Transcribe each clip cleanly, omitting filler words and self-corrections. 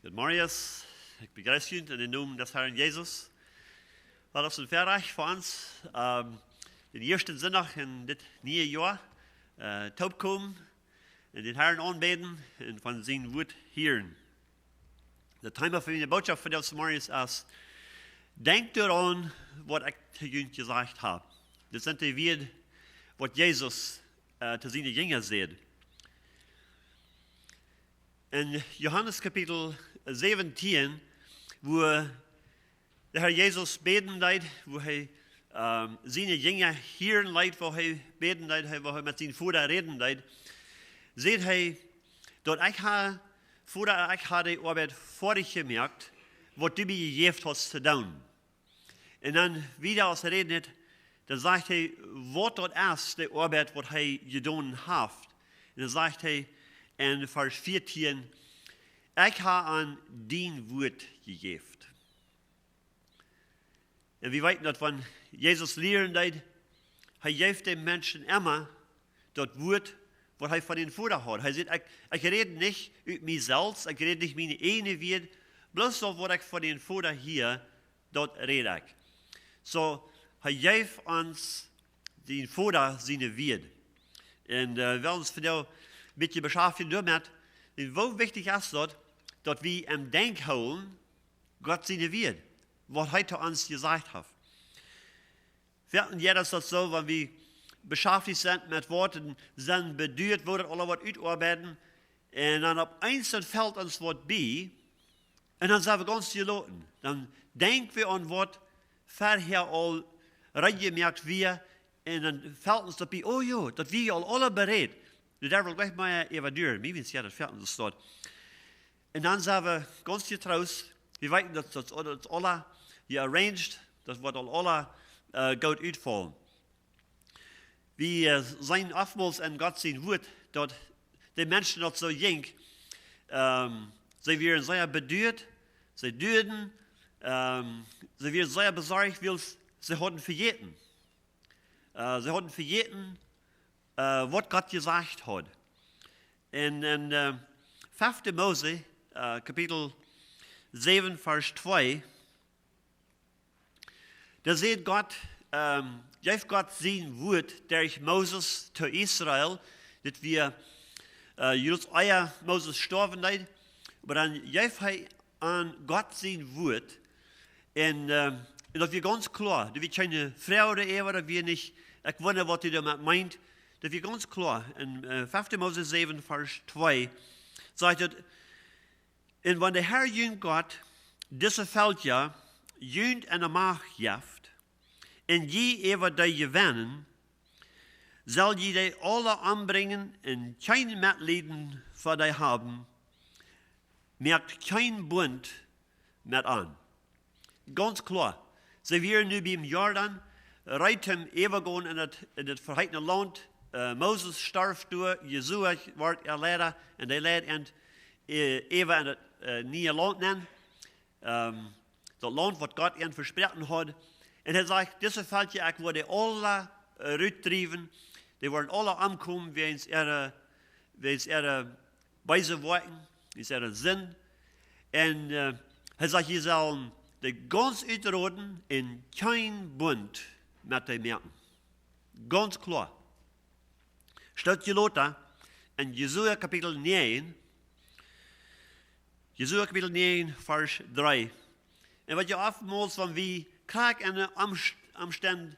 Guten Morgen, ich begrüße Junt in den Namen des Herrn Jesus. War das ein Verreich für uns, den ersten Sonntag in das neue Jahr, taub kommen, und den Herrn anbeten und von seinem Wort hören. Der Thema für meine Botschaft für dieses Morgen ist, denkt daran, was ich zu Junt gesagt habe. Das sind die Worte, was Jesus zu seinen Jüngern sagt. In Johannes Kapitel 17, wo der Herr Jesus beten leid, wo er seine Jünger hören leid, wo er beten leid, wo er mit seinem Vater reden leid, sieht er, dass ich habe die Arbeit fertig gemerkt, was du mir gegeben hast zu tun. Und dann wieder als er redet, dann sagt er, was dort ist die Arbeit, was er getan hat. Und dann sagt er, in Vers 14, ich habe an dein Wort gegeben. Und wir wissen, dass wenn Jesus lehren leid, er gibt den Menschen immer das Wort, was er von den Vater hat. Er sagt, ich rede nicht über mich selbst, ich rede nicht meine eigene Wort, bloß so, was ich von den Vater hier, dort rede ich. So, er gibt uns den Vater seine Wort. Und wir uns für ein bisschen beschäftigen damit, wo wichtig ist das, dass wir im Denk holen, Gott seine Wort, was heute uns gesagt hat. Wir hatten ja das so, wenn wir beschäftigt sind mit Worten, sind bedeutet, wo alle was utarbeiten, und dann auf einzeln fällt uns was bei, und dann sind wir ganz gelassen. Dann denken wir an was vorher all reingemerkt wir, und dann fällt uns dabei, oh ja, das wir alle bereit. Der will gleich mal evaluieren. Mir ist ja das Viertel dort. Und dann sind wir ganz getrost. Wir wissen, dass das alle gearranged, das wird alle gut ausfallen. Wir sind oftmals in Gott sein Wort, dass die Menschen dort so jung, sie werden sehr bedeutet, sie dürden, sie werden sehr besorgt, weil sie hatten vergessen. Sie hatten vergessen, was Gott gesagt hat. In 5. Mose, Kapitel 7, Vers 2, da sieht Gott, gibt Gott sein Wort durch Moses zu Israel, dass wir, just euer Moses gestorben ist, aber dann gibt er an Gott sein Wort, und das wird ganz klar, da wird keine Frau oder Ehe, da wird nicht, ich wundere, was ihr damit meint. Das wird ganz klar. In 5. Mose 7, Vers 2 sagt es, und wenn der Herr Junt Gott diese Feldjahr Junt in der Macht jaft, und je über die gewinnen, soll je die alle anbringen und kein Mitleiden für die haben, merkt kein Bund mit an. Ganz klar. Sie werden nu beim Jordan, reiten übergehen in das verheißene Land. Moses starb durch, Jesua wird Lehrer, und er lehrt Eva in das neue Land nennen. Das Land, was Gott ihnen versprochen hat. Und er sagt, diese Fältje, ich werde alle rüttrieben, die werden alle ankommen, wie es ihre Weise wollten, wie es ihre Sinn. Und er sagt, sie sollen die ganz utroten in kein Bund mit den Merken. Ganz klar. Steht geloten in Jesua Kapitel 9, Vers 3. Und was ja oftmals, wenn wir Krieg in Umständen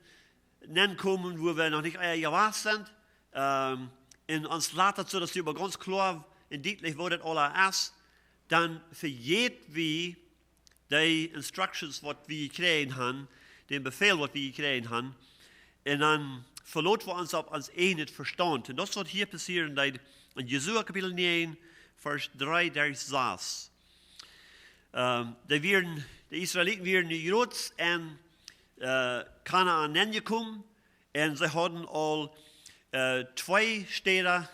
nennen kommen, wo wir noch nicht gewahr sind, und uns later so, dass über ganz klar und deutlich wo das alles ist, dann vergeht wir die Instructions, was wir kriegen haben, den Befehl, was wir kriegen haben, und dann verloren wir uns auf uns nicht Verstand. Und das wird hier passieren, in Jesua Kapitel 9, Vers 3, der saß. Die Israeliten werden gerotzt in Kanaan angekommen, und sie hatten all 2 Städte,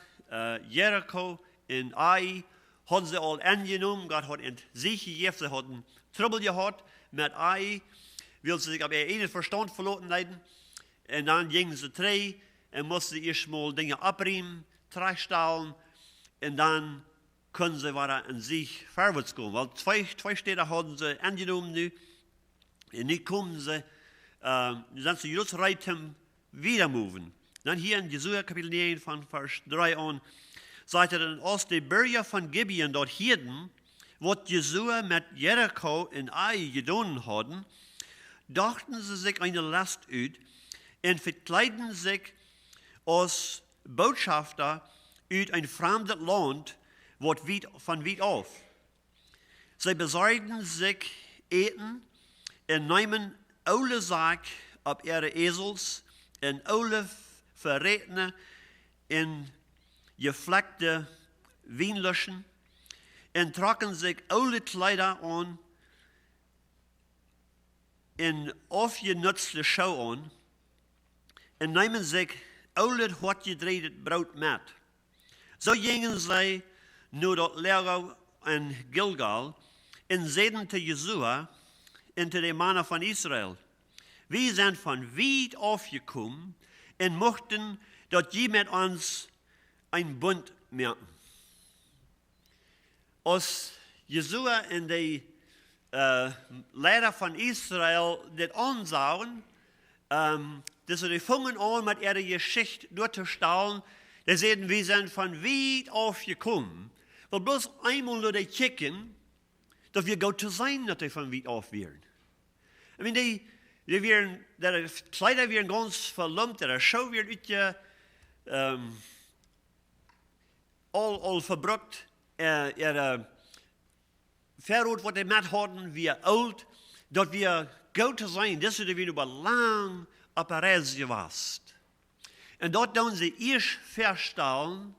Jericho und Ai, hatten sie all angenommen. Gott hat in sich gegeben, sie hatten Trouble gehabt mit Ai, weil sie sich aber einen Verstand verloren leiden. Und dann gingen sie 3 und mussten erst mal Dinge abräumen, 3 Stahlen, und dann können sie weiter an sich vorwärts gehen. Weil zwei Städte haben sie angenommen nu. Und nu kommen sie, sind sie just ready zum wieder moven. Dann hier in Jesacht Kapitel 9 von Vers 3 an, sagt er dann, als die Bürger von Gibeon dort hielten, was Jesacht mit Jericho in Ai getan hatten, dachten sie sich eine Last aus und verkleiden sich als Botschafter aus ein fremdes Land, von weit auf. Sie besorgten sich Eten und nahmen alle Sack auf ihre Esels und alle Verrätene in gefleckte Wienlöschen und trocken sich alle Kleider an in aufgenutzte Schau an und nehmen sich alle hart gedrehte Brot mit. So gingen sie nur dort Lager in Gilgal und sehen zu Jesua und zu den Männern von Israel. Wir sind von weit aufgekommen und mochten, dass sie mit uns ein Bund merken. Als Jesua und die Leiter von Israel das ansahen, dass sie fangen an, mit ihrer Geschichte durchzustellen, da sehen wir sind von weit aufgekommen. Weil bloß einmal nur die kicken, dass wir gut zu sein, dass die von weit auf wären. Ich meine, die Kleider werden ganz verlumpt, der Schau wird all verbruckt, ihre Verrot, was die mit hatten, wir alt, dass wir gut zu sein, das ist wir über lang auf der Reise gewesen. Und dort tun sie erst feststellen,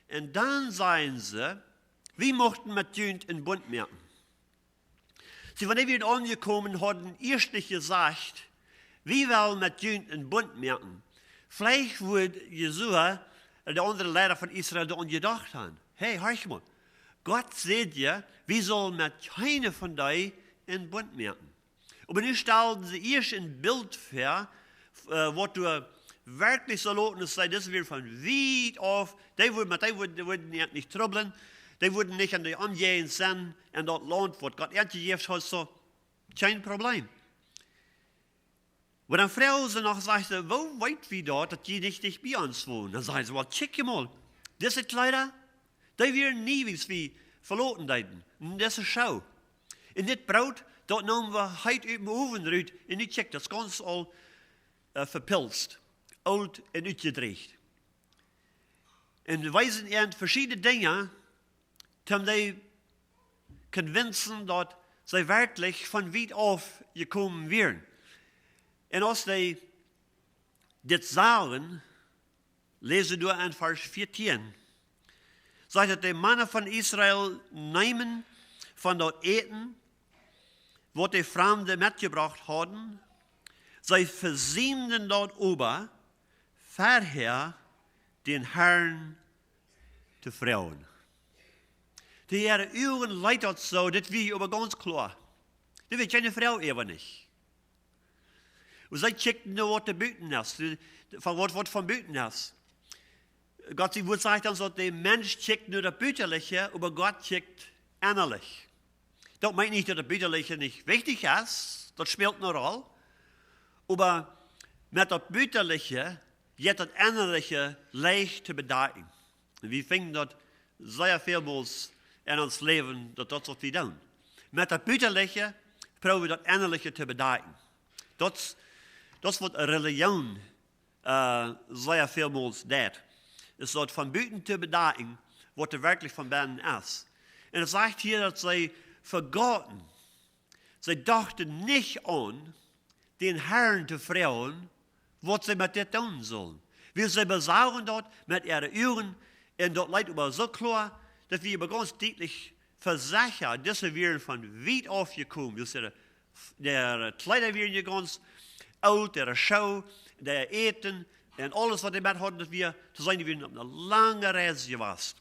und dann sagen sie, wir mochten mit Junt in Bund merken. Sie, wenn wir angekommen hatten, erstlich gesagt, wir wollen mit Junt in Bund merken. Vielleicht würde Jesua, der andere Leiter von Israel, daran gedacht haben, hey, hör mal, Gott sagt ja, wir sollen mit keiner von euch in Bund merken. Aber nun stellen sie erst ein Bild vor, was du wirklich so lauten sein, das wird von weit auf, die würden nicht trubbeln, die würden nicht an die Umgehung sein, in das Land, was Gott gegeben hat, so, kein Problem. Und dann fragen sie noch, sagt sie, wo weit wir dort, dass die nicht bei uns wohnen? Dann sagen sie, well, check mal, diese Kleider, die werden nie wie verloren werden. Das ist Schau. In das Brot, dort nehmen wir heute über den Ofen raus, und ich check, das ganz all verpilzt, alt und uitgedreigd. En wir weisen ihnen verschiedene Dinge, um die convincen, dass sie wirklich von weit auf gekommen wären. Und als sie das sagen, lesen wir in Vers 14, sagt er, die Männer von Israel nehmen von dort Eten, was die Fremden mitgebracht haben, sie versiemten dort oben, vorher den Herrn zu Frauen. Die ihre Augen leitet so, das wir aber ganz klar. Das wird keine Frau eben nicht. Und sie checkten nur, was der Büten ist, was von Büten ist. Gott, sie würde sagen, dass der Mensch checkt nur das Bütterliche, aber Gott checkt innerlich. Das meint nicht, dass das Bütterliche nicht wichtig ist, das spielt eine Rolle. Aber mit das Bütterliche geht das Innerliche leicht zu bedeuten. Und wir finden das sehr vielmals in uns Leben, dass das so viel tun. Mit das Bütterliche probieren wir das Innerliche zu bedeuten. Das wird eine Religion sehr vielmals tut. Es wird von Büten zu bedeuten, was wirklich von Binnen ist. Und es sagt hier, dass sie vergaten. Sie dachten nicht an, den Herrn zu fragen, was sie mit dir tun sollen. Wir sie besagen dort mit ihren Ohren und dort leid über so klar, dass wir über ganz deutlich versichern, dass wir von weit aufgekommen. Wir sehen, der Kleider werden ganz alt, der Schau, der Eten und alles, was wir mit hatten, dass wir zu sein, wir auf eine lange Reise gewesen.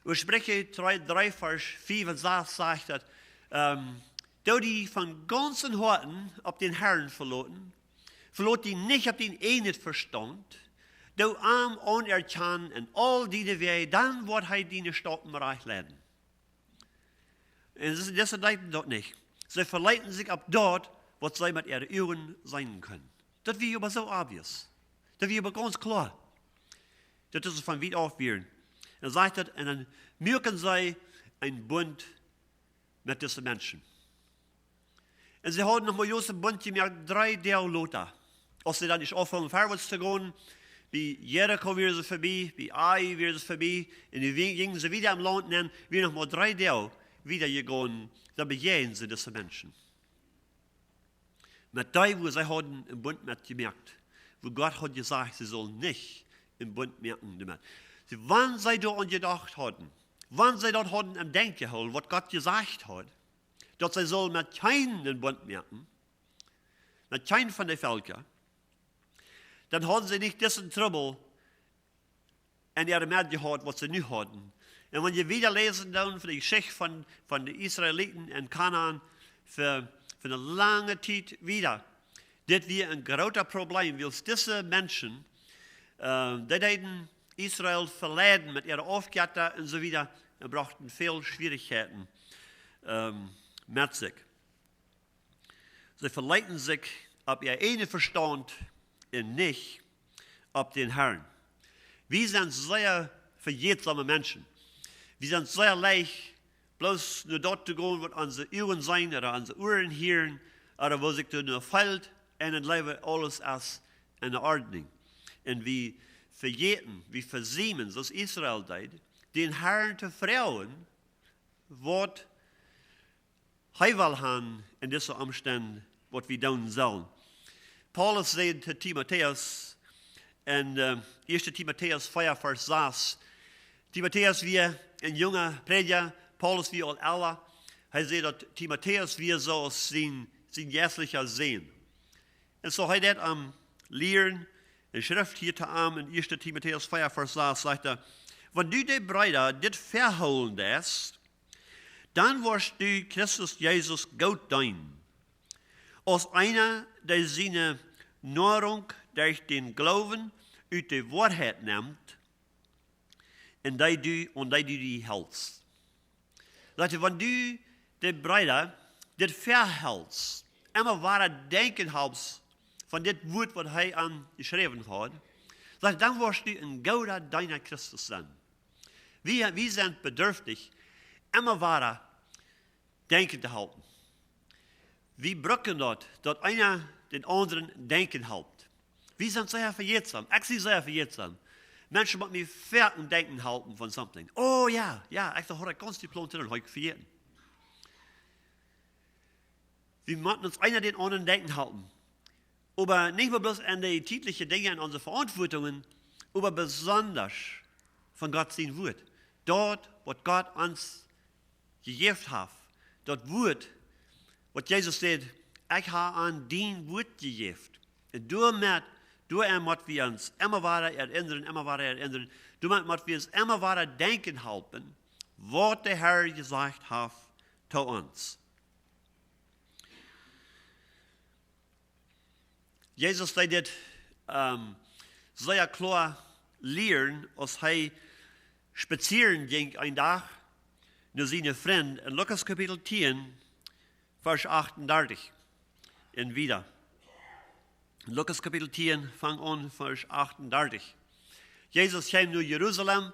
Und spreche 3, Vers 4 und 6 sagt, dass da die von ganzen Herzen auf den Herrn verloren die nicht auf den einen Verstand, du arm onerkannt en al die wegen, dan wordt hij die Staaten bereich leiden. En das ist in dieser Zeit dort nicht. Sie verleiten sich ab dort, was sie mit ihren Ohren sein können. Das wird aber so obvious. Das wird aber ganz klar. Das ist von weit auf werden. Er sagt das, und dann merken sie einen Bund mit diesen Menschen. Und sie haben nochmal diesen Bund gemerkt, 3 Jahre Lothar. Als sie dann nicht aufhören, vorwärts zu gehen, wie Jericho wieder sie vorbei, wie Ai wieder sie vorbei, und die gingen sie wieder am Land nennen, wie nochmal 3 Jahre wieder gegangen, da begehen sie diese Menschen. Mit denen, wo sie haben im Bund mit gemerkt, wo Gott hat gesagt, sie sollen nicht im Bund merken damit. Wann sie daran gedacht hatten, wann sie dort hatten im Denken geholt, was Gott gesagt hat, dass sie sollen mit keinem den Bund merken, mit keinem von den Völkern, dann haben sie nicht diesen Trouble in ihrer Welt gehabt, was sie nicht hatten. Und wenn ihr wieder lesen dann für die Geschichte von den Israeliten in Kanaan für eine lange Zeit wieder, das wir ein großes Problem, weil diese Menschen, die hätten Israel verladen mit ihrer Aufgabe und so wieder, und brachten viele Schwierigkeiten mit sich. Sie verleiten sich auf ihr eigenen Verstand und nicht auf den Herrn. Wir sind sehr verjährsame Menschen. Wir sind sehr leicht, bloß nur dort zu gehen, wo unsere Ohren sein oder unsere Ohren hören, oder wo sich da nur fällt, und dann leben alles als in Ordnung. Und wir verjäten, wir versäumen, so ist Israel deed, den Herrn zu fragen, was er will haben in diesen Umständen, was wir tun sollen. Paulus sagt zu Timotheus in 1. Timotheus 4, Vers 6, Timotheus wie ein junger Prediger, Paulus wie alt älter, er sagt, dass Timotheus wie so sein jährlicher sehen. Und so hat er am Lehren, in Schrift hier zu am, in 1. Timotheus 4, Vers 6, sagt er, wenn du die Brüder dit verholen lässt, dann wirst du Christus Jesus gut dienen. Als einer, der seine Nahrung durch den Glauben aus der Wahrheit nimmt, und die du die hältst. Leute, wenn du die Brüder dit verhältst, immer wahre denken hast von dem Wort, was er angeschrieben hat, dann wirst du ein guter deiner Christus sein. Wir sind bedürftig, immer wahre denken zu halten. Wir brauchen dort, dass einer den anderen denken hält. Wir sind sehr verjährsam. Ich bin sehr verjährsam. Menschen mit mir fertig denken halten von something. Oh ja, ich habe ganz die Plan drin, heute verjähren. Wir müssen uns einer den anderen denken halten. Aber nicht nur bloß an die täglichen Dinge, an unsere Verantwortungen, aber besonders von Gott sein Wort. Dort, was Gott uns gegeben hat, dort Wort, was Jesus sagt, ich habe an dein Wort gegeben. Und damit wir uns immer weiter erinnern, damit wir uns immer weiter denken halten, was der Herr gesagt hat zu uns. Jesus sagt sehr klar lehren, als er spazieren ging ein Tag mit seinen Freunden in Lukas Kapitel 10, Vers 38. Und wieder. In Lukas Kapitel 10, fang an, Vers 38. Jesus kam nach Jerusalem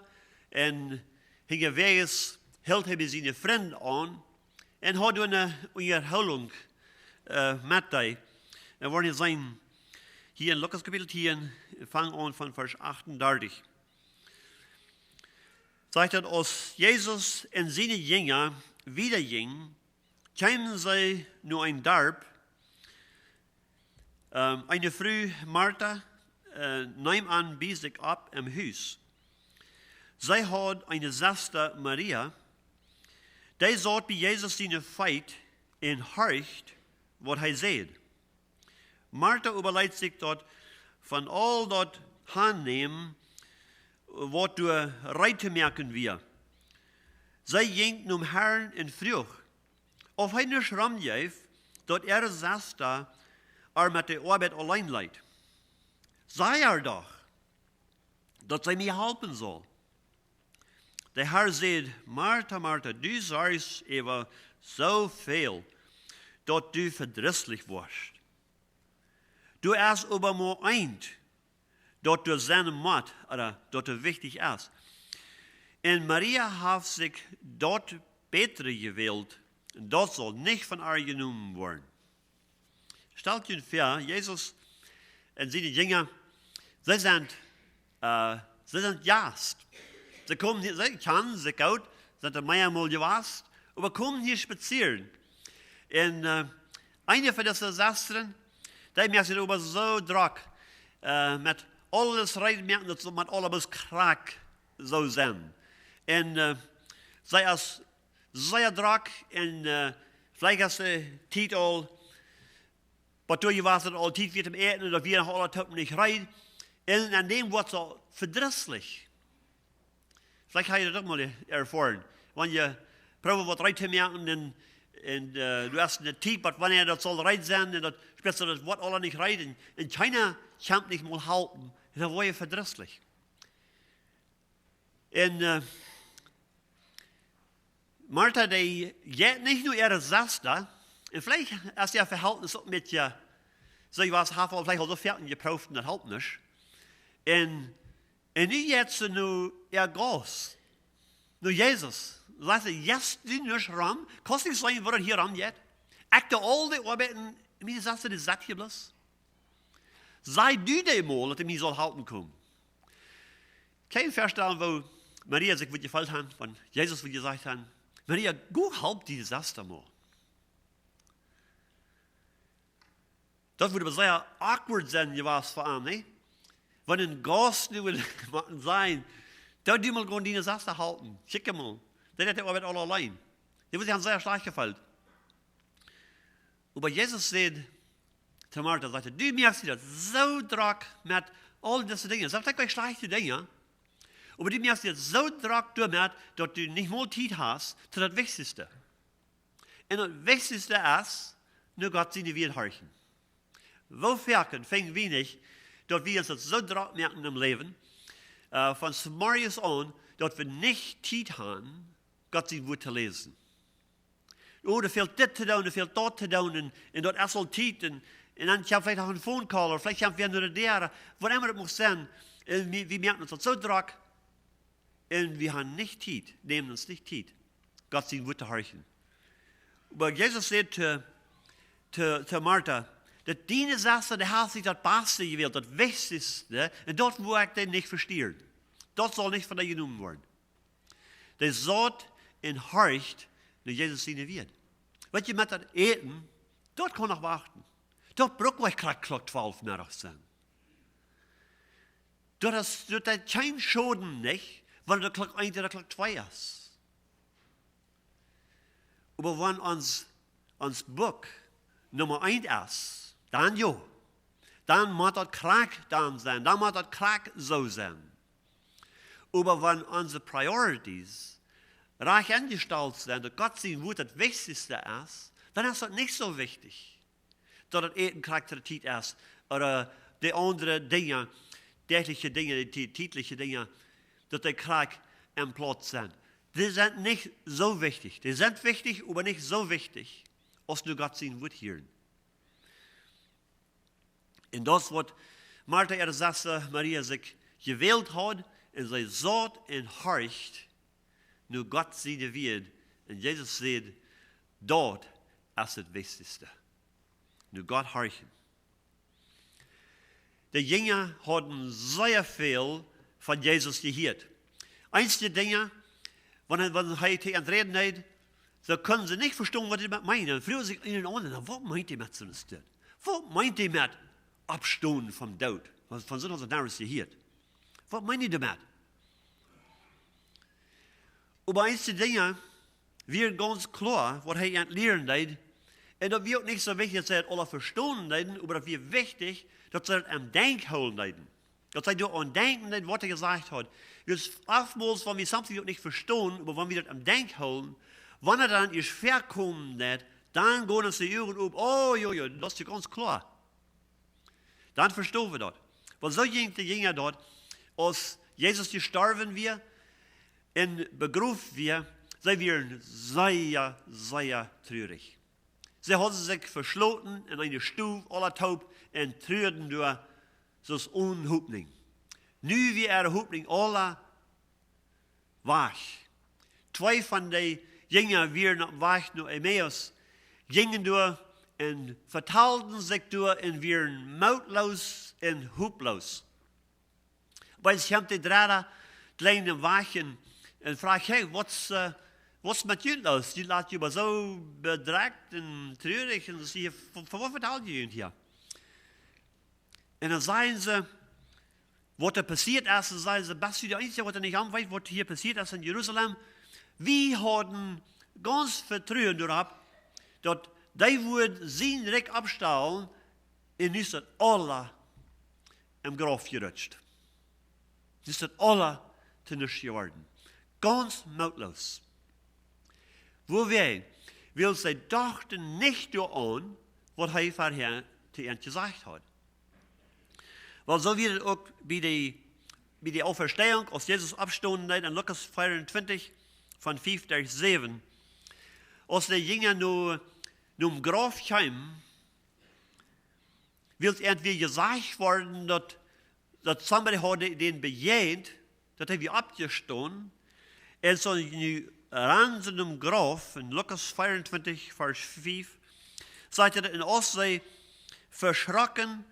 und hing wegs, hielt er seine Freunde an und hat eine Unterhaltung mit ihnen. Wir wollen sein, hier in Lukas Kapitel 10, fang an von Vers 38. Sagt er, als Jesus und seine Jünger wieder gingen, kamen sie nur ein Dorf. Eine Frau, Martha, nahm an bei sich ab im Haus. Sie hat eine Schwester, Maria, die saß bei Jesus seine Feit und horcht, was er sagt. Martha überlegt sich dort von all dort annehmen, was du reite merken wir. Sie ging zum Herrn in Früh. Auf eine Schrammjeif, dort Schwester mit der Arbeit allein leid. Sei doch, dat zij mij helpen zal. De Herr zei, Martha, Martha, du sagst über zoveel, dat du verdrießlich warst. Du erst aber mal eind, dat du zijn moet, oder dat du wichtig ist. En Maria heeft zich dat betere gewählt, en dat soll nicht von ihr genommen worden. Stellt je vor, Jesus en seine Jünger, sie sind Gast. Sie kommen hier, sie kennen sich gut, sind mehrmal gewast, aber kommen hier spazieren. Und eine von diesen Schwestern, die merken aber so drack, mit alles reinmerken, dass man alles krank so sein. Und sie ist sehr drack, und vielleicht ist die Titel, aber du warst dann all Titel wird im Eten, und wir noch alle Töpfen nicht rein. Und an dem wird so verdrießlich. Vielleicht habe ich das auch mal erfahren. Wenn ihr probiert, was rein zu merken, und du hast eine Tiet, aber wenn das soll rein sein, und das spielst du das Wort alle nicht rein, und keiner kann nicht mal halten, dann war ihr verdrießlich. Und Martha, die geht nicht nur ihre Schwester, und vielleicht ist ihr Verhältnis auch mit ihr, so ich weiß, vielleicht auch so fertig geprüft, und das hält nicht. Und nu jetzt nu Gott, nu Jesus. Laat je jetzt die nicht ram. Kost niet zijn wat er hier ram jet. Ik de al die arbeiden, mij zegt ze de zat je bloos. Zij du de mal, dat hij mij zal helpen komen. Kein Verstehen, wo Maria sich gefällt hat, von Jesus wird gesagt hat, Maria, go help die Desaster mal. Das würde aber sehr awkward sein, je was für einen, ne? Wenn ein Gast nu will sein, da du mal die Desaster halten. Schick mal. Der hat aber alle allein. Der wird sich sehr schlecht gefallen. Aber Jesus sagt zu Martha, du merkst das so drack mit all diese Dinge. Das sind vielleicht schlechte Dinge. Aber du merkst das so drack damit, dass du nicht mal Zeit hast, zu das Wichtigste. Und das Wichtigste ist, nur Gott seine Welt horchen. Wo fängt wenig, dass wir uns das so drack merken im Leben, von morgens an, dass wir nicht Zeit haben, Gott sein Wort zu lesen. Oh, da fehlt das zu tun, da fehlt das zu tun, und dort ist all Zeit, und dann kommt vielleicht auch ein Phone Call, oder vielleicht kommt wieder der, wo immer das muss sein, wir merken uns das so drack, und wir haben nicht Zeit, nehmen uns nicht Zeit, Gott sein Wort zu horchen. Aber Jesus sagt zu Martha, dass deine Sache, der hat sich das Beste gewählt, das Wichtigste, und dort, wo ich den nicht verstehe. Das soll nicht von dir genommen werden. Der sagt und horcht, dass Jesus seine wird. Wenn ihr mit das Eten, dort kann ich warten. Dort braucht ich gerade Klock 12 nachts sein. Dort ist kein Schaden nicht, weil der Klock 1 oder Klock 2 ist. Aber wenn uns Buch Nummer 1 ist, dann ja. Dann muss das krank dann sein. Dann muss das krank so sein. Aber wenn unsere Priorities reich angestellt sind, dass Gott sein Wort das Wichtigste ist, dann ist das nicht so wichtig, dass das Eten Charakterität ist oder die anderen Dinge, tägliche Dinge, die tägliche Dinge, dass die krank am Platz sind. Die sind nicht so wichtig. Die sind wichtig, aber nicht so wichtig, als nur Gott sein Wort hören. Und das, was Martha ihre Schwester Maria sich gewählt hat, und sie sagt und horcht, nur Gott seine wird. Und Jesus sagt, dort ist das Wichtigste. Nur Gott horchen. Die Jünger hatten sehr viel von Jesus gehört. Eins der Dinge, wenn er heute reden hat, so können sie nicht verstehen, was er damit meint. Früher sich ihnen an, was meint er mit so einem Stück? Was meint er mit Abstehen vom Tod? Von so etwas Narres gehört. Was meint ihr damit? Aber eins der Dinge wird ganz klar, was er lernen hat. Und das wird nicht so wichtig, dass er alle verstehen hat, aber das wird wichtig, dass er am Denk holen hat. Dass er an Denken hat, was er gesagt hat. Jetzt oftmals, wenn wir something nicht verstehen, aber wenn wir das am Denk holen, wenn er dann ist verkommen hat, dann gehen uns die Ohren auf, oh, ja, das ist ja ganz klar. Dann verstehen wir das. Weil so ging die Jünger dort, als Jesus gestorben wir und begrüßt wir, sie wären sehr, sehr traurig. Sie haben sich verschlossen in eine Stube, aller taub, und trüden durch das Unhupning. Nu wie Hupning aller wach. Zwei von den Jüngern wären wach nach Emmaus, gingen durch und verteilten sich durch und wären mautlos und huplos. Weil sie haben die drei kleinen Wachen und fragt, hey, was mit Junt los? Die lassen über so bedrückt und traurig und sie, von was verteilt ihr hier? Und dann sagen sie, was da passiert ist, dann sagen sie, bist du der Einzige, was nicht anweicht, was hier passiert ist in Jerusalem? Wir haben ganz Vertrauen darauf, dass die würden sein Recht abstellen und nicht alle im Grab gerutscht. Nicht alle zu nichts geworden. Ganz mautlos. Wo wir sie dachten nicht daran, was er vorher zu ihnen gesagt hat. Weil so wird es auch bei der Auferstehung, als Jesus abgestoßen hat, in Lukas 24, von 5 durch 7, als die Jünger nur im Grab kamen, wird irgendwie gesagt worden, dass somebody hat den bejaht, dass er wie abgestoßen, und so ran sie im Grab, in Lukas 24, Vers 5, sagt er, und als sie verschrocken,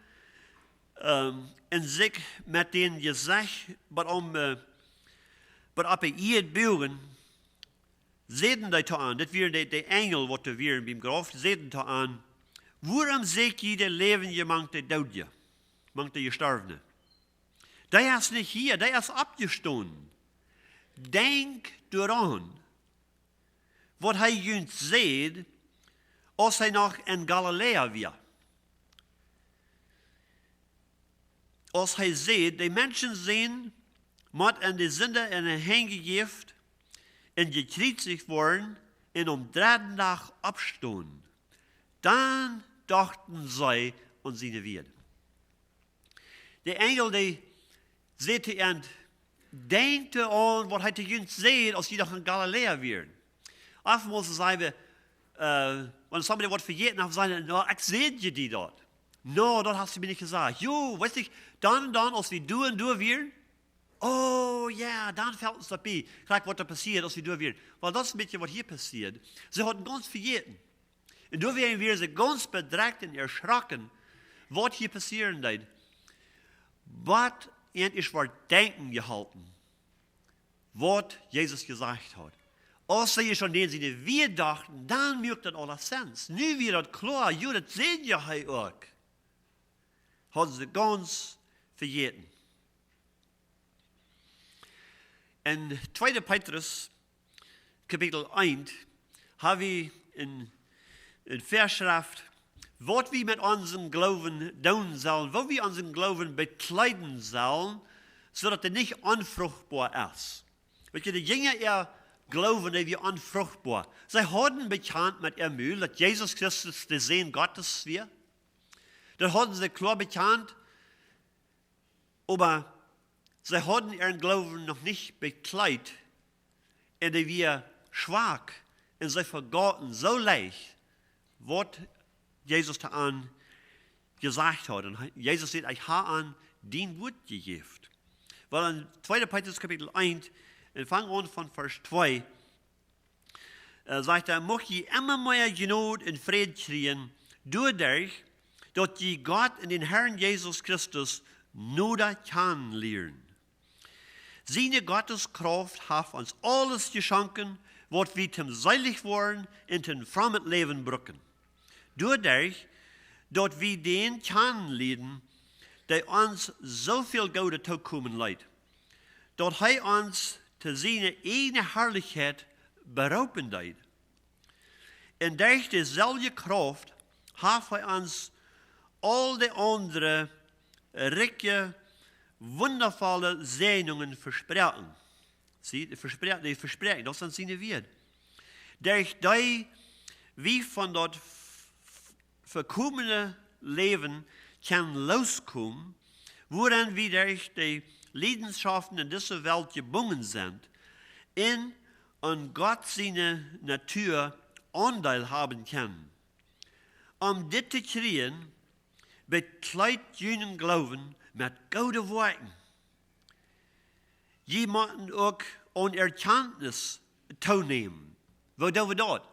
en zich met den Jesacht, wat op ihr buren, zeiden die te aan, dat weer de engel wat er weer beim Graf, zeiden te aan, waarom zeek je de levende mangt de doodje, mangt de gestorvene? Die is niet hier, die is abgestonden. Denk Doaraun, wat hij junt zei, als hij nog in Galilea was. Als hij zei, die mensen zijn met in de zonde en heengegeven en gekreuzigd worden en om 3 Tage abstonden. Dan dachten zij aan zijn Werde. De engel die zei te end, denk aan wat hij te junt zei als je nog in Galilea waren. Oftmals zeggen we, wanneer somebody wordt vergeten, dan zeggen we, nou, ik zei je die dat. No, dat hast du mir nicht gesagt. Jo, weißt du, dann, als wir du wären, oh ja, dann fällt uns dabei, gleich was da passiert, als wir du wären. Weil das ist ein bisschen, was hier passiert. Sie hatten ganz vergessen. Und da wären wir sie ganz bedrückt und erschrocken, was hier passieren wird. Was endlich war Denken gehalten, was Jesus gesagt hat. Als sie schon den sie wir dachten, dann macht das alles Sinn. Nu wird das klar, jo, das sehen ja auch. Hadden ze ganz vergeten. In 2. Petrus, Kapitel 1, haben wir in Verschrift, was wir mit unserem Glauben tun sollen, wo wir unseren Glauben bekleiden sollen, sodass er nicht unfruchtbar ist. Weil die Jünger ihr Glauben, die wir unfruchtbar. Sie hatten bekannt mit ihrem Mühl, dass Jesus Christus der Sohn Gottes war. Das hatten sie klar bekannt, aber sie hatten ihren Glauben noch nicht bekleidet, und wir schwach und sie vergaten so leicht, was Jesus da gesagt hat. Und Jesus sagt, ich habe an den Wort gegeben. Weil in 2. Petrus Kapitel 1, fang an von Vers 2, sagt er, mocht je immer mehr Genot und Frieden kriegen, dadurch, dass je Gott in den Herrn Jesus Christus nur kann lernen. Seine Gotteskraft hat uns alles geschenkt, was wir zum seilig worden in den frommen Leben brücken. Dadurch, dass wir den kennenlernen, der uns so viel Gute zukommen lässt, dass er uns zu seiner eigenen Herrlichkeit berauben lässt. Und durch dieselbe Kraft hat er uns all die anderen reiche, wundervolle Segnungen versprechen. Sie, die versprechen, das sind seine Werte. Durch die wie von dort verkommene Leben kann loskommen, woran wir durch die Leidenschaften in dieser Welt gebunden sind, in und Gott seine Natur Anteil haben können. Das zu kriegen, bekleidet jenen Glauben mit guten Worten. Je müssen auch an Erkenntnis teilnehmen. Wo wir dort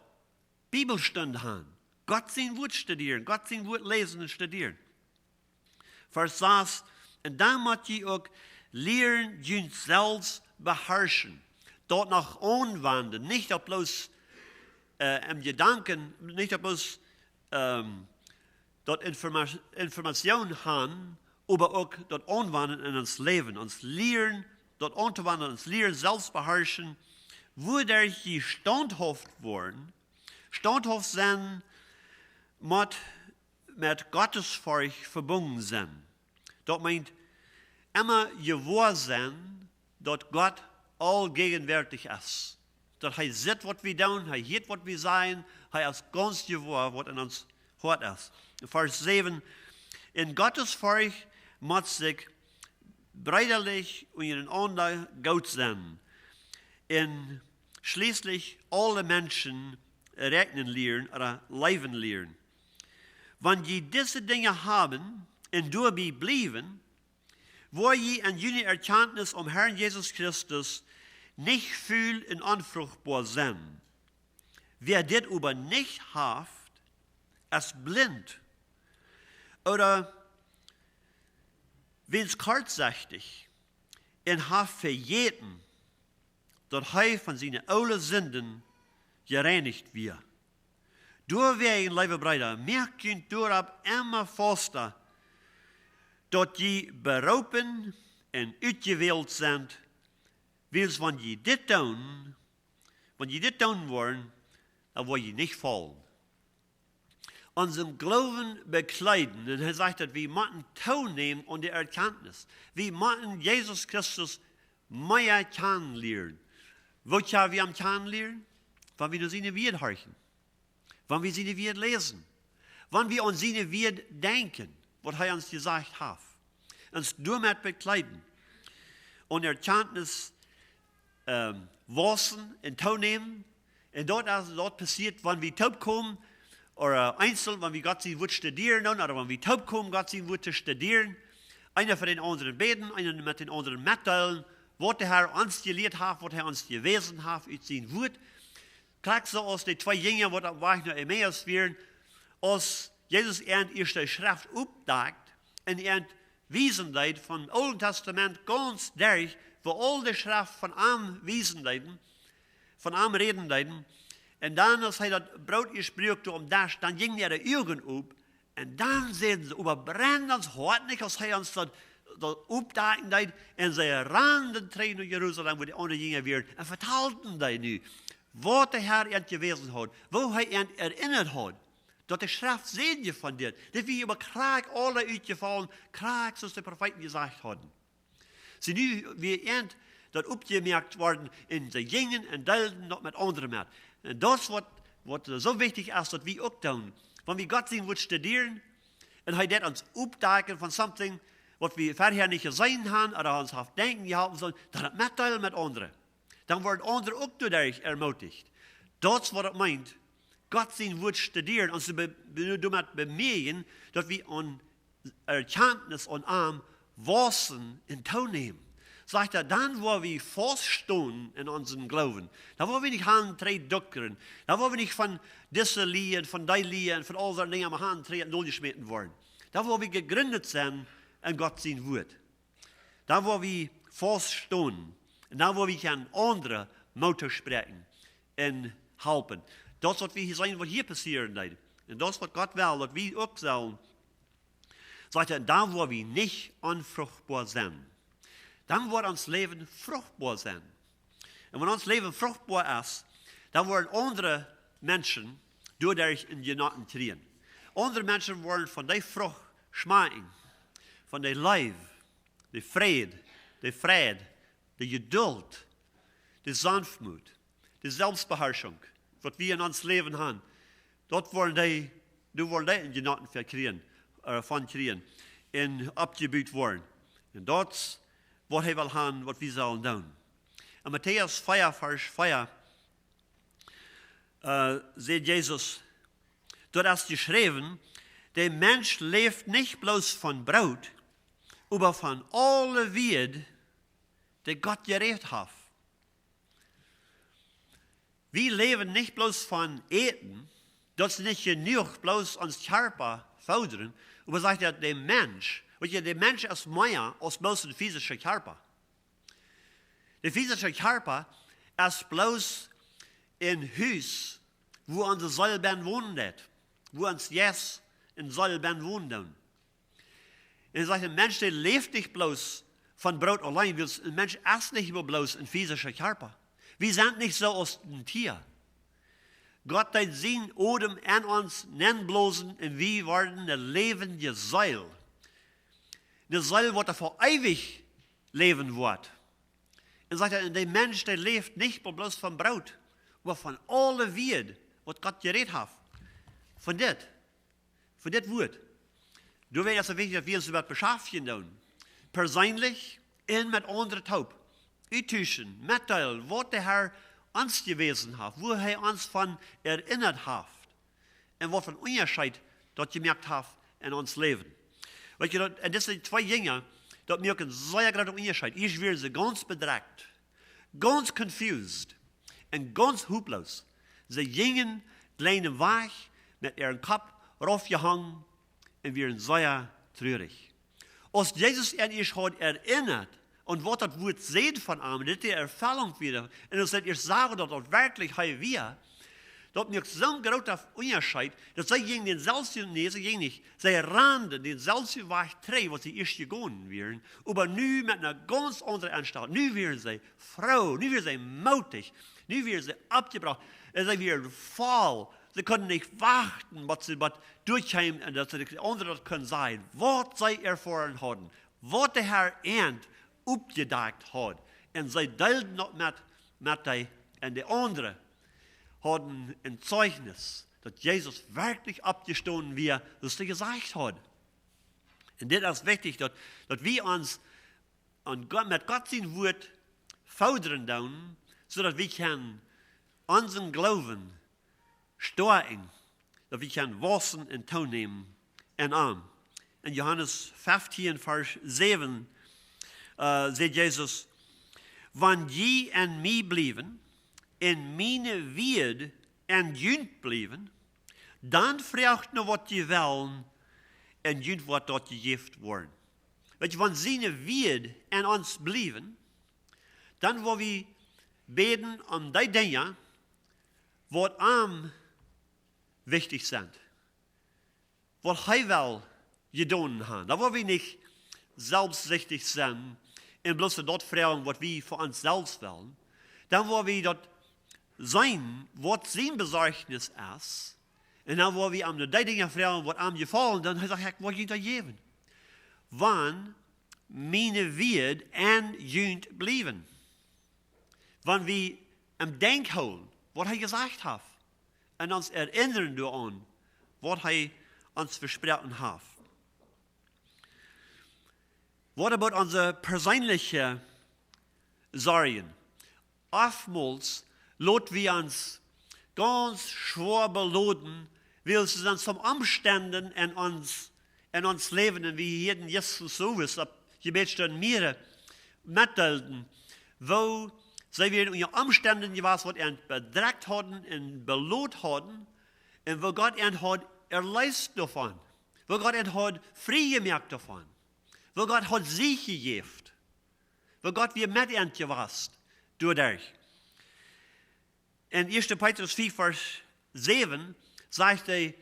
Bibelstunde haben. Gott sein Wort studieren, Gott sein Wort lesen und studieren. Vers 6, und dann muss je auch lernen, Junt selbst beherrschen. Dort noch anwenden, nicht auch bloß im Gedanken, nicht auch bloß dort Informationen haben, aber auch dort anwenden in uns Leben, uns lernen, dort anzuwenden, uns lernen, selbst beherrschen, wo der je standhaft worden, standhaft sein, mit Gottesfurcht verbunden sein. Das meint, immer gewahr sein, dass Gott allgegenwärtig ist. Dass er sieht, was wir tun, er hört, was wir sein, er ist ganz gewahr, was in uns hart ist. Vers 7, in Gottesfurcht muss sich brüderlich und ineinander gut sein. In schließlich alle Menschen rechnen lernen oder leben lernen. Wenn je diese Dinge haben und dabei bleiben, wo je an jene Erkenntnis um Herrn Jesus Christus nicht viel und unfruchtbar sind. Wer das aber nicht hat, ist blind. Oder wenn es kurzsichtig und hat verjeten, dass er von seinen alten Sünden gereinigt wird. Deswegen, liebe Brüder, merkt ihr durab immer fester, dass die berufen und ausgewählt sind, weil wenn die das tun wollen, dann wollen die nicht fallen. Unseren Glauben bekleiden, und er sagt, dass wir müssen teilnehmen an der Erkenntnis. Wir müssen Jesus Christus mehr kennenlernen. Woher wir am kennenlernen? Wenn wir seine Wort horchen. Wenn wir seine Wort lesen. Wenn wir an seine Wort denken, was er uns gesagt hat. Uns damit bekleiden. Und Erkenntnis wassen und teilnehmen. Und dort passiert, wenn wir taub kommen, oder einzeln, wenn wir Gott sein Wort studieren, oder wenn wir taub kommen, Gott sein Wort zu studieren, einer von den anderen beten, einer mit den anderen mitteilen, was der Herr uns gelehrt hat, was er uns gewesen hat, aus sein Wort. Klar so aus den zwei Jüngern, die am Weg nach Emmaus wären, als Jesus erste Schrift aufdeckt, und Wiesenheit vom Alten Testament ganz durch, wo all die Schrift von armen Wiesenheiten, von armen Redenheiten, und dann, als er das Brot gesprochen um das, dann ging er die Augen auf, und dann sehen sie, überbrennt uns Hort nicht, als er uns das aufdecken hat, und sie rannten nach Jerusalem, wo die anderen Jünger wären, und vertalten die nu, was der Herr ihnen gewesen hat, wo er ihnen erinnert hat, dass die Schrift sehen je von dir, dass wir über Krieg alle ausgefallen, Krieg, so die Propheten gesagt hatten. Sie nu, wie ihnen das aufgemerkt worden, in den Jungen und Delten noch mit anderen mit. Und das, was so wichtig ist, dass wir auch tun. Wenn wir Gott sehen, wird studieren, und er das uns aufdecken von something, was wir vorher nicht gesehen haben, oder uns auf denken gehalten sollen, dann mitteilen mit anderen. Dann werden andere auch dadurch ermutigt. Das ist, was er meint. Gott sehen, wird studieren, und sie damit bemühen, dass wir an Erkenntnis und Arm wachsen und teilnehmen. Sagt er, dann, wo wir feststehen in unserem Glauben, da wo wir nicht handtreten, da wo wir nicht von dieser Lied, von der Lied, von all den Dingen am Handtreten durchgeschmitten worden, da wo wir gegründet sind in Gott sein Wort, da wo wir feststehen, da wo wir an andere Mutter sprechen und helfen. Das, was wir hier sehen, was hier passieren wird, und das, was Gott will, dass wir auch sollen, sagt er, da wo wir nicht unfruchtbar sind, dann wird uns Leben fruchtbar sein. Und wenn uns Leben fruchtbar ist, dann werden andere Menschen dadurch in Genoten kriegen. Andere Menschen werden von der Frucht schmecken, von der Liebe, der Friede, der Geduld, der Sanftmut, der Selbstbeherrschung, was wir in uns Leben haben. Dort wollen die in Genoten von kriegen und abgebaut werden. Und dort was er will haben, was wir sollen tun. In Matthäus 4, Vers 4 sagt Jesus, dort ist geschrieben, der Mensch lebt nicht bloß von Brot, aber von alle Wied, die Gott geredet hat. Wir leben nicht bloß von Eten, das ist nicht genug, bloß uns Körper fordern, aber sagt er, der Mensch ist mehr als bloß ein physischer Körper. Der physische Körper ist bloß ein Haus, wo unsere Seelen wohnen, wo uns jetzt in Seelen wohnen. Und er sagt, ein Mensch, der lebt nicht bloß von Brot allein, ein Mensch ist nicht immer bloß ein physischer Körper. Wir sind nicht so als ein Tier. Gott hat sein Odem an uns nennblosen und wir werden eine lebende Seele. Eine Seele, die vor ewig leben wird. Und sagt er, der Mensch, der lebt nicht bloß von Brot, aber von allen Wied, was Gott geredet hat. Von das Wort. Du wäre es so wichtig, dass wir uns damit beschäftigen. Persönlich und mit anderen taub. Utischen, mitteilen, was der Herr uns gewesen hat, wo er uns von erinnert hat und was von Unterschied dort gemerkt hat in uns Leben. Weißt du, und das sind zwei Dinge, die merken sehr großen Unterschied. Ich werde sie ganz bedrängt, ganz confused und ganz hoplos. Sie gingen kleinen Weg mit ihrem Kopf raufgehangen und werden sehr traurig. Als Jesus an ich hat erinnert, und was das Wort sehen von ihm, das ist die Erfahrung wieder. Und das ich sage, dass das wirklich wir, das mir so ein großer Unterschied, dass sie gegen den selbsten, nee, sie gegen nicht, sie rannten den selbsten Weg drei, was sie erst gegangen wären, aber nu mit einer ganz anderen Anstalt. Nu wären sie froh, nu wären sie mutig, nu wären sie abgebracht, sie wären voll. Sie können nicht warten, was sie durchkämen, und dass sie die anderen können sein, was sie erfahren haben, was der Herr ernt, aufgedeckt hat. Und sie deelten noch mit die, und die anderen hatten ein Zeugnis, dass Jesus wirklich abgestanden wird, was er gesagt hat. Und das ist wichtig, dass wir uns mit Gott sein Wort fordern tun, sodass wir können unseren Glauben stärken, dass wir können wachsen und tun nehmen in ihm. In Johannes 15, Vers 7 sagt Jesus, wenn je an mir blieben, in meine Wied en Junt blieben, dann fragt nur, was die wollen, en Junt wird dort gegift worden. Weet je, wenn seine Wied an uns blieben, dann wollen wir beten die Dinge, was am wichtig sind. Was er will getan haben. Da wollen wir nicht selbstsüchtig sein und bloß dort fragen, was wir für uns selbst wollen. Dann wollen wir dort sein, was sein Besorgnis ist. Und dann wollen wir die Dinge fragen, was ihm gefallen, dann sagt er, was ich da geben. Wann meine Wied an Junt blieben. Wann wir am Denk holen, was er gesagt hat. Und uns erinnern daran, was er uns versprochen hat. What about unsere persönliche Sorgen? Oftmals lassen wir uns ganz schwer beladen, weil sie dann zum Umständen in uns leben, und wie jeden Jesus so ist, ab Gebetsstunden mehr mittelten, wo sie wir in ihren Umständen gewesen, was er bedrängt hatten und belohnt hatten, und wo Gott ihn hat erleist davon, wo Gott ihn hat frei gemerkt davon, wo Gott hat sich gegeben, wo Gott wir mit ihm gewesen, dadurch. In 1. Petrus 4, Vers 7 sagt er,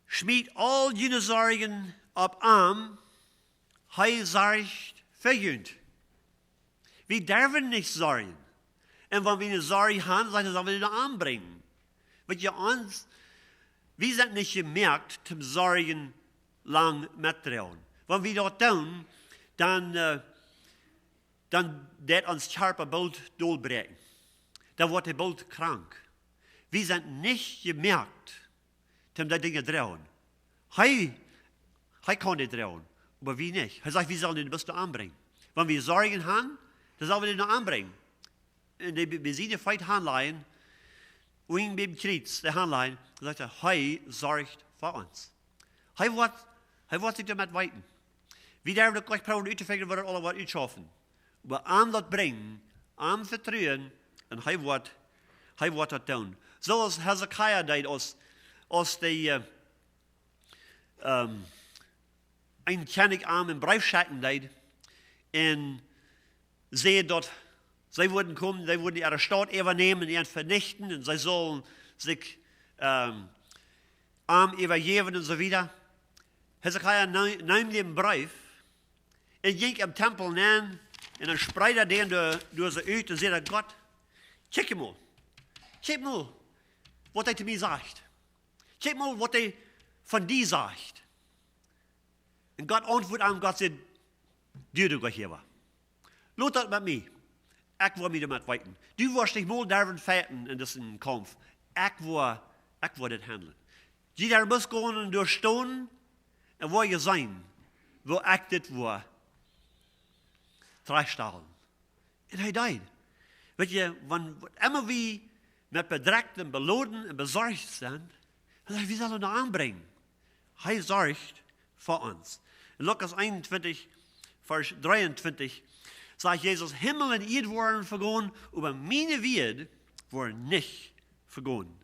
schmied all jene Sorgen ab ihm, er sorgt für Junt. Wir dürfen nicht sorgen. Und wenn wir eine Sorge haben, sagt er, sollen wir die anbringen. Weil wir sind nicht gemerkt, zum Sorgen lang mittrauen. Wenn wir das tun, dann wird uns Körper bald durchbrechen. Dann wird er bald krank. Wir sind nicht gemerkt, zum die Dinge trauen. Er kann nicht trauen, aber wir nicht. Er sagt, wir sollen ihn bis anbringen. Wenn wir Sorgen haben, dann sollen wir die noch anbringen. Und wir sehen die Feit Handlein, und beim Kreuz, der Handlein, sagt er sorgt für uns. Wird sich damit weiten. Wir dürfen doch gleich probieren auszufinden, was alle was uitschaffen. Aber an das bringen, an vertrauen, und wird das tun. So als Hezekiah deed, als die ein König in Briefschatten deed, und sie dort, sie würden kommen, sie würden ihre Stadt übernehmen und vernichten, und sie sollen sich arm übergeben und so weiter. Hezekiah nahm den Brief und ging am Tempel an und dann spreit er den durch sie uit und sagt, Gott, kijk mal, was er zu mir sagt. Kijk mal, was er von dir sagt. Und Gott antwortet an, Gott sagt, du gleich hier war. Lass das mit mir. Ich will mich damit weiten. Du wirst dich mal darin feiten in diesem Kampf. Ich will das handeln. Jeder muss gehen und durchstehen, und wo je sein, wo ich das will, treistellen. Und er deed. Weet je, immer wir mit bedrückt und beloden und besorgt sind, wie sollen wir das anbringen? Er sorgt für uns. In Lukas 21, Vers 23, sagt Jesus, Himmel und Erde waren vergehen, aber meine Welt waren nicht vergehen.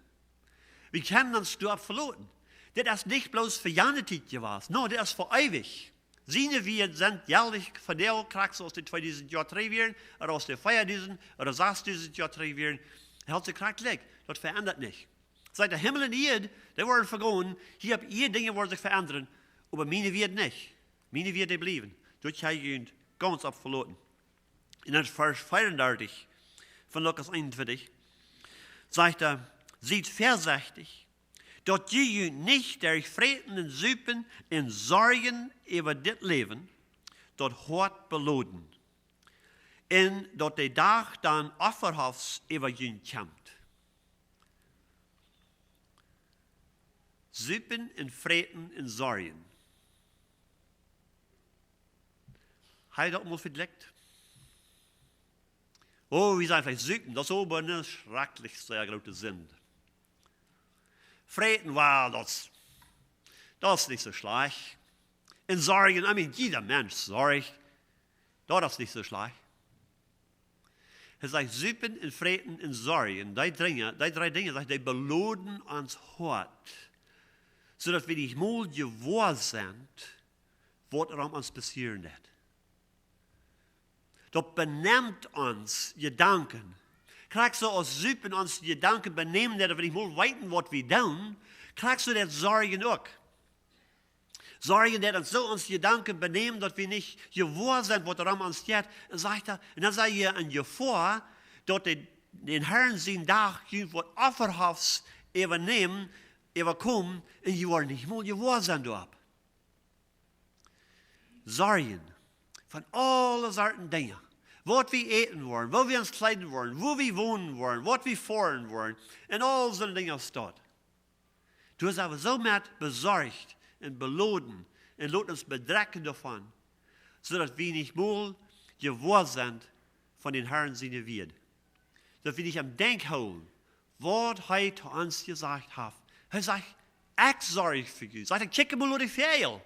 Wir können uns dort verloren. Das ist nicht bloß für Janetät gewesen, no, das ist für ewig. Seine Welt sind jährlich verdelt, kriegst du aus den 2000 Jahren 3 werden, oder aus den 4000, oder 6000 Jahren 3 werden. Er hat sich kriegt weg. Das verändert nicht. Seit der Himmel und Erde, die waren vergehen, hier habt ihr Dinge, die sich verändern, aber meine wird nicht. Meine wird die bleiben. Dort habe ich ganz abverloren. In das Vers 34 von Lukas 21 sagt er, seid vorsichtig, dat je nicht durch Freten und Süppen in Sorgen über das Leben, dat hart beloden. Und dat der Tag dann Opferhofs über je kommt. Süppen und Freten und Sorgen. Hat das mal verdeckt? Oh, wir sagen vielleicht Süppen, das ist aber eine schrecklichste große Sünde. Freten, wow, das ist nicht so schlecht. In Sorgen, jeder Mensch sorgt. Das ist nicht so schlecht. Er sagt, Süppen und Freten und Sorgen, die drei Dinge, sagt, die beloden uns hart, sodass wir nicht mal gewahr sind, was uns passieren wird. Das benimmt uns Gedanken. Kriegst du aus Süppen uns Gedanken benehmen, dass wir nicht mal weiten, was wir tun, kriegst du das Sorgen auch. Sorgen, dass uns so uns Gedanken benehmen, dass wir nicht gewahr sind, was uns geht. Und dann sagt er an dir vor, dass den Herrn sein Tag was Opferhofs übernehmen, überkommen, und die wollen nicht mal gewahr sein dort. Sorgen von allen Sorten Dingen. Was wir eten wollen, wo wir uns kleiden wollen, wo wir wohnen wollen, was wir fahren wollen, und all so Dinge aus dort. Du bist aber so mit besorgt und beloden und lässt uns bedrecken davon, sodass wir nicht mal gewahr sind von den Herrn seiner Welt. Dass wir nicht am Denk holen, was er zu uns gesagt hat. Er sagt, ich sorge für dich. Sagt er, kick mal nur die Fehl.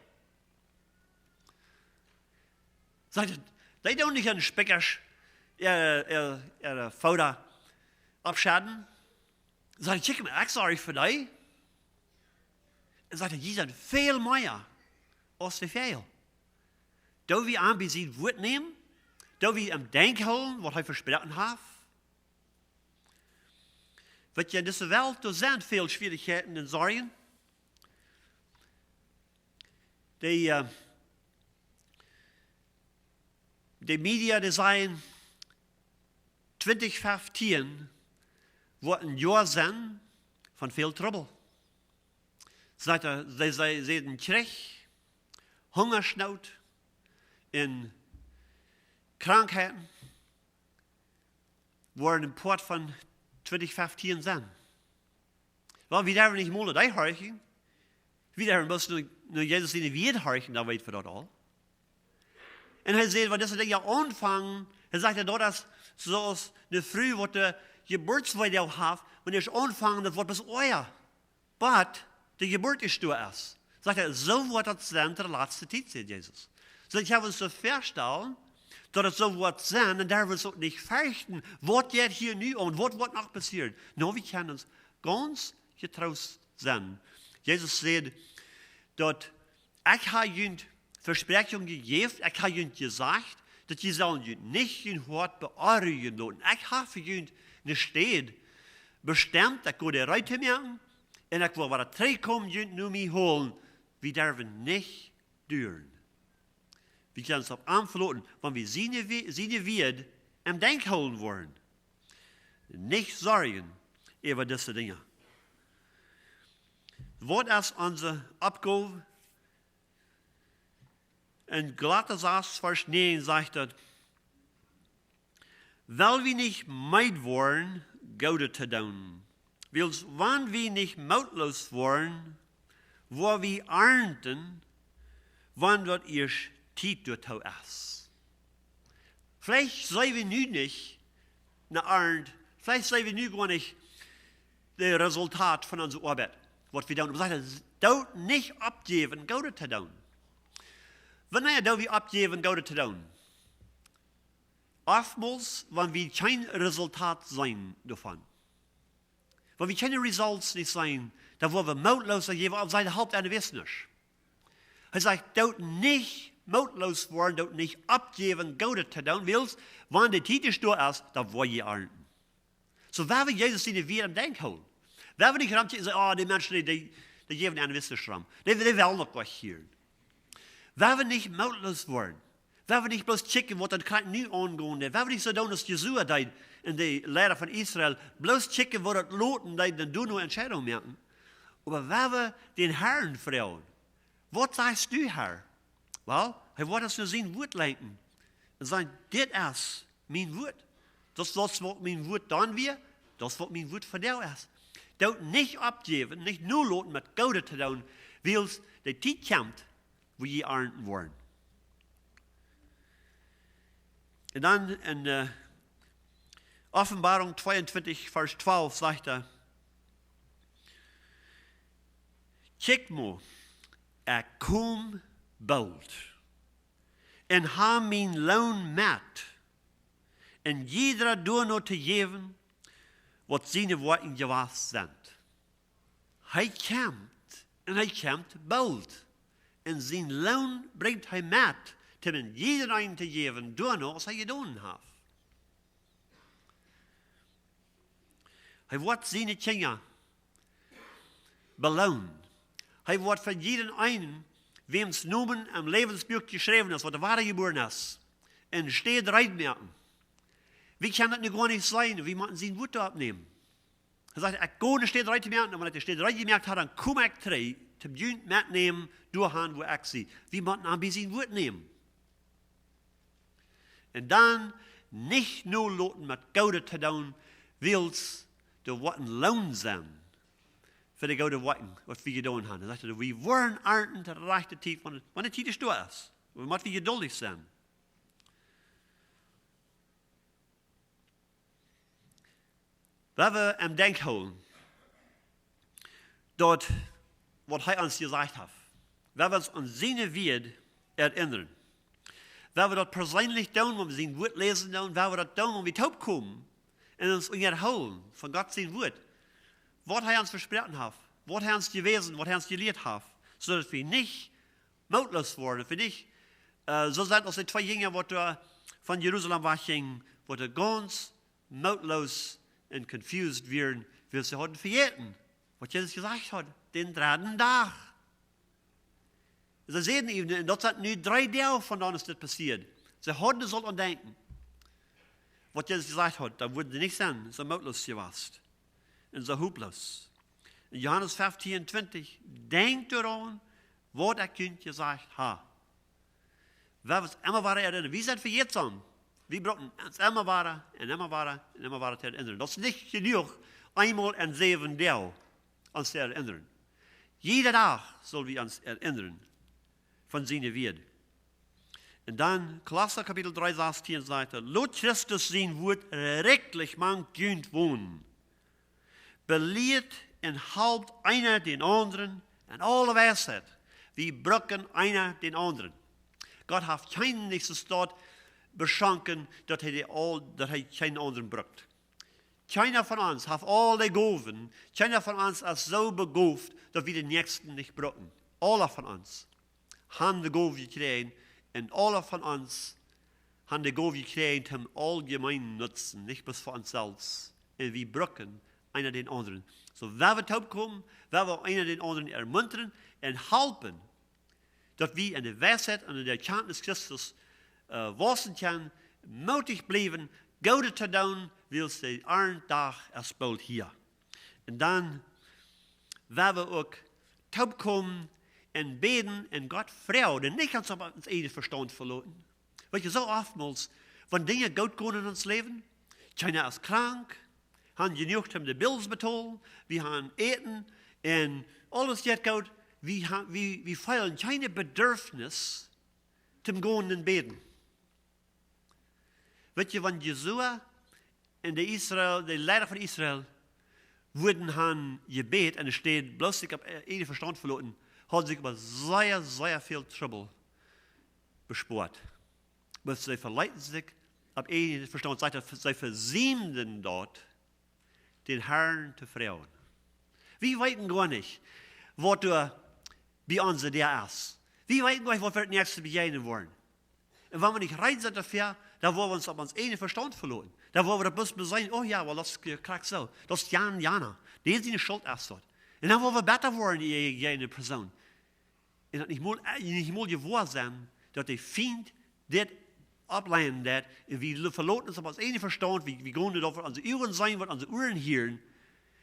Sagt er, die tun nicht an Speckers ihre Foder abschaden. Sagt er, kick mal, ich sorge für dich. Er sagt, die sind viel mehr als die Fehl. Da wir an sein Wort nehmen, da wir am Denk holen, was er versprochen hat. Weet je, in deze wereld, er zijn veel Schwierigkeiten en Sorgen. Die Media, die sagen, 2015 wordt een jaar zijn van veel Trouble. Ze zeiden Krieg, Hungersnood en Krankheiten worden een poort van 2015 zijn. Wel, wie daar niet moeilijk uithouden, wie daar moest nu Jezus in de wereld houden, dan weten we dat al. En hij zei, wat is het ja aanvangen? Hij zegt dat dat zoals de vrouw wat de geboortsweide heeft, wanneer ze aanvangen, dat wordt bis ooit. Maar de geboorte is door is. Zegt hij, zo wordt het zijn ter laatste tijd, zegt Jezus. Dus ik heb het zo verstellen, dat het zo wordt zijn, en daar we ook niet vechten, wat gaat hier nu aan, wat wordt nog passiert. Nou, we kunnen ons ganz getroost zijn. Jezus zei dat ik heb jullie versprechung gegeven, ik heb jullie gezegd, dat je zal jullie niet je hart bearbeiten laten. Ik heb voor jullie een stad bestemd, ik wil eruit maken, en ik wil wat er terugkomt, jullie nu mee holen. We durven niet duren. We kunnen het op aanvloten, want we zien je weer en denkhouden worden. Niet zorgen over deze dingen. Wat is onze opgave? In Galater 6, vers 9 zegt dat, weil wir nicht meid worden, Gute te doen. Wils, wann wir nicht mautlos worden, wo wir ernten, wann wird ihr Tiet durch ist. Vielleicht sind wir nu nicht eine Ernt, vielleicht sind wir nu gar nicht das Resultat von unserer Arbeit, was wir tun. Aber sagt, dort nicht abgeben, Gute zu tun. Wann wir abgeben, Gute zu tun? Oftmals, wenn wir kein Resultat sein davon. Wenn wir keine Results nicht sein, dann wollen wir mautlos geben, auf seine Haupt eine wissen nicht. Er sagt, dort nicht mautlos worden, dort nicht abgeben, Gute zu tun, willst, wenn die Zeit ist durch ist, dann wollen wir ernten. So, wenn wir Jesus in wieder im Denk holen, wenn wir nicht rammen, sagen, oh, die Menschen, die geben eine wissen Schramm, die wollen noch was hier. Wenn wir nicht mautlos worden, wenn wir nicht bloß checken, was das gerade nu angehen, wenn wir nicht so tun, dass Jesua da in die Lehre von Israel, bloß checken, was das Loten da, dann du nur Entscheidungen machen. Aber wenn wir den Herrn fragen, was sagst du, Herr? Well, er wird uns nur sein Wort lenken. Und sagen, das ist mein Wort. Das was mein Wort dann wird, das was mein Wort für dich ist. Dort nicht abgeben, nicht nur loten mit Gute zu tun, weil es die Zeit kommt, wo je ernten wollen. Und dann in Offenbarung 22, Vers 12 sagt er, kijk mal, kom bald. En ha mijn loon met. En jeder door nog te geven, wat zijn woorden gewas zijn. Hij komt, en hij komt bald. En zijn loon brengt hij met, om iedereen te geven, door nog als hij gedaan heeft. Hij wordt zijn kinderen beloond. Hij wordt van iedereen, wem's Namen am Lebensbuch geschrieben ist, was der wahre geboren ist, en steht reinmerken. Wie kann das nicht gar nicht sein? Wie man sein Wort abnehmen? Er sagt, ich gehe nicht steht reinmerken, aber wenn er steht reingemerkt hat, dann komme ich drei, zum Junt mitnehmen, durchhauen, wo ich sie. Wie man ein bisschen Wort nehmen. Und dann nicht nur loten mit Gute zu tun, will's der Worten Lohn sein. Für die gute Worten, was wir getan haben. Er sagte, wir wollen ernten zur rechten Zeit, wenn die Zeit ist durch ist. Wir müssen geduldig sein. Wenn wir im Denk holen, dort, was er uns gesagt hat, wenn wir uns an seine Wort erinnern, wenn wir das persönlich tun, wenn wir sein Wort lesen, wenn wir das tun, wenn wir taub kommen, und uns erholen von Gott sein Wort, was er uns versprochen hat, was er uns gewesen, was er uns gelehrt hat, sodass wir nicht mautlos wurden, für nicht so sind als die zwei Jünger, die von Jerusalem weggingen, die ganz mautlos und confused werden, weil sie hatten vergessen, was Jesus gesagt hat, den dritten Tag. Sie sehen eben, und das sind nur 3 Tage von denen ist das passiert. Sie hatten es an denken. Was Jesus gesagt hat, da würden sie nicht sein, so mautlos gewesen. Und so hopeless. In Johannes 15, 20, denkt daran, was der Kind gesagt hat. Wir uns immer weiter erinnern. Wir sind vergessen. Wir brauchen uns immer weiter und immer weiter und immer weiter zu erinnern. Das ist nicht genug, einmal in 7 Tagen uns zu erinnern. Jeden Tag sollen wir uns erinnern von seiner Wort. Und dann, Kolosser Kapitel 3, Vers 10 sagt Lot Christus sein Wort rechtlich man Junt wohnen. Belehrt und halbt einer den anderen in alle Weisheit. Wir brücken einer den anderen. Gott hat keinen nächsten dort beschränken, dass er keinen anderen brückt. Keiner von uns hat alle Gaven. Keiner von uns ist so begabt, dass wir den Nächsten nicht brücken. Alle von uns haben die Gabe gekriegt und alle von uns haben die Gabe gekriegt zum allgemeinen Nutzen, nicht bloß für uns selbst. Und wir brücken einer den anderen. So, wenn wir taub kommen, wenn wir einer den anderen ermuntern und helfen, dass wir in der Weisheit und in der Erkenntnis Christus wachsen können, mutig bleiben, Gute zu tun, weil es der einen Tag erst bald hier. Und dann werden wir auch taub kommen und beten und Gott fragen, und nicht uns aber ins eigene Verstand verloren. Weil so oftmals, wenn Dinge gut gehen in uns Leben, keiner ist krank, haben genug um die Bills bezahlen, wir haben Eten und alles geht gut, wir feilen keine Bedürfnis zum Gehen und Beten. Weet je, wenn Jesua und der Leiter von Israel wurden han gebet, und es steht, bloß ich habe jeden Verstand verloren, hat sich aber sehr, sehr viel Trouble bespart. Aber sie verleiten sich, ab jeden Verstand, sie versäumten dort, den Herrn zu fragen. Wir wissen gar nicht, was bei uns der ist. Wir wissen gar nicht, was wir das nächste begegnen wollen. Und wenn wir nicht rein sind dafür, dann wollen wir uns aber uns einen Verstand verloren. Dann wollen wir bloß sein, oh ja, well, das kriegt so. Das ist Jana. Die ist eine Schuld erst dort. Und dann wollen wir besser werden, jene Person. Und das nicht mal gewohnt sein, dass der Feind das ablehnen wird. Und wir verloren uns aber uns einen Verstand, wir gehen nicht auf unsere Ohren sein, was unsere Ohren hören,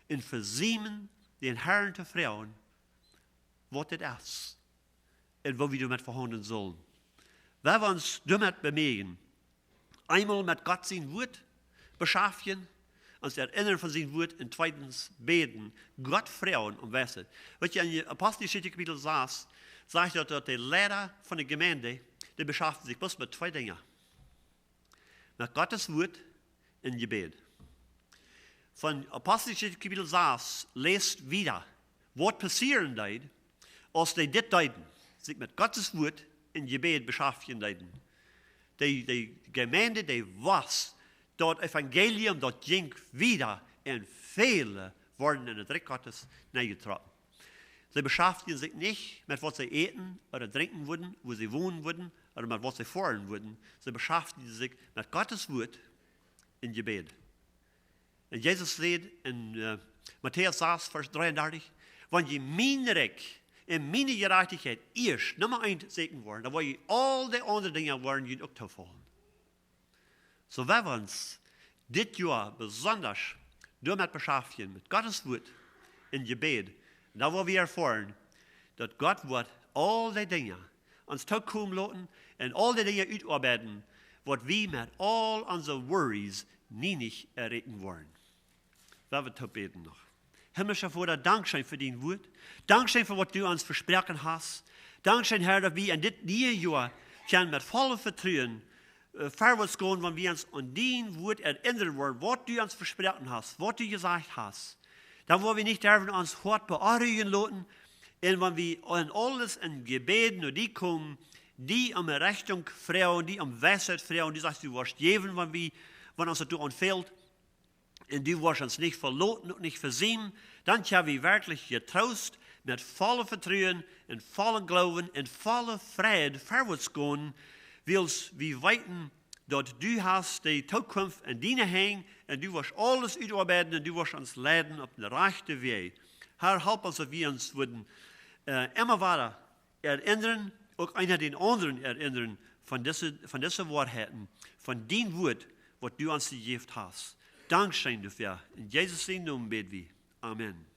und versäumen, den Herrn zu fragen, was das ist. Und wo wir damit verhandeln sollen. Wenn wir uns damit bemühen, einmal mit Gott sein Wort beschäftigen, uns erinnern von sein Wort und zweitens beten, Gott fragen und wissen. Wenn ihr in Apostelgeschichte Kapitel 6 sagt, dass der Leiter von der Gemeinde, der beschäftigt sich bloß mit zwei Dingen. Mit Gottes Wort und Gebet. Von Apostelgeschichte Kapitel 6 lest wieder, was passieren wird, als die das deuten, sich mit Gottes Wort in Gebet beschäftigen deuten. Die Gemeinde, die was, dort Evangelium, dort ging wieder und viele wurden in das Reich Gottes eingetragen. Sie beschäftigen sich nicht mit was sie eten oder trinken würden, wo sie wohnen würden oder mit was sie fahren würden. Sie beschäftigen sich mit Gottes Wort in Gebet. Und Jesus sagt in Matthäus 6, Vers 33, wenn ihr mein Reich in meine Gerechtigkeit erst Nummer 1 segnen wollen, dann wollen all die anderen Dinge wollen ihnen auch taufen. So wenn wir uns dieses Jahr besonders damit beschäftigen, mit Gottes Wort in Gebet, dann wollen wir erfahren, dass Gott wird all die Dinge uns kommen lassen und all die Dinge utarbeiten, was wir mit all unseren Worries nie nicht erreichen wollen. Wenn wir beten noch. Himmlischer Vater, Dankeschön für dein Wort. Dankeschön für was du uns versprochen hast. Dankeschön, Herr, dass wir in diesem Jahr können mit vollem Vertrauen vorwärts gehen, wenn wir uns an dein Wort erinnern wollen, was du uns versprochen hast, was du gesagt hast. Dann wollen wir nicht uns hart bearbeiten lassen, und wenn wir an alles in Gebeten und die kommen, die um Rechnung fragen, die um Weisheit fragen, die sagst du wirst geben, wenn uns das anfällt. Und du wirst uns nicht verloren und nicht versehen, dann können wir wirklich getrost mit vollem Vertrauen und vollem Glauben und voller Freude vorwärts gehen, weil wir wissen, dass du hast die Zukunft in deinen Händen und du wirst alles utarbeiten und du wirst uns leiten auf den rechten Weg. Herr, help uns, dass wir uns würden, immer weiter erinnern, auch einer den anderen erinnern von diesen Wahrheiten, von dem Wort, was du uns gegeben hast. Dankeschön dafür. In Jesus' Namen beten wir. Amen.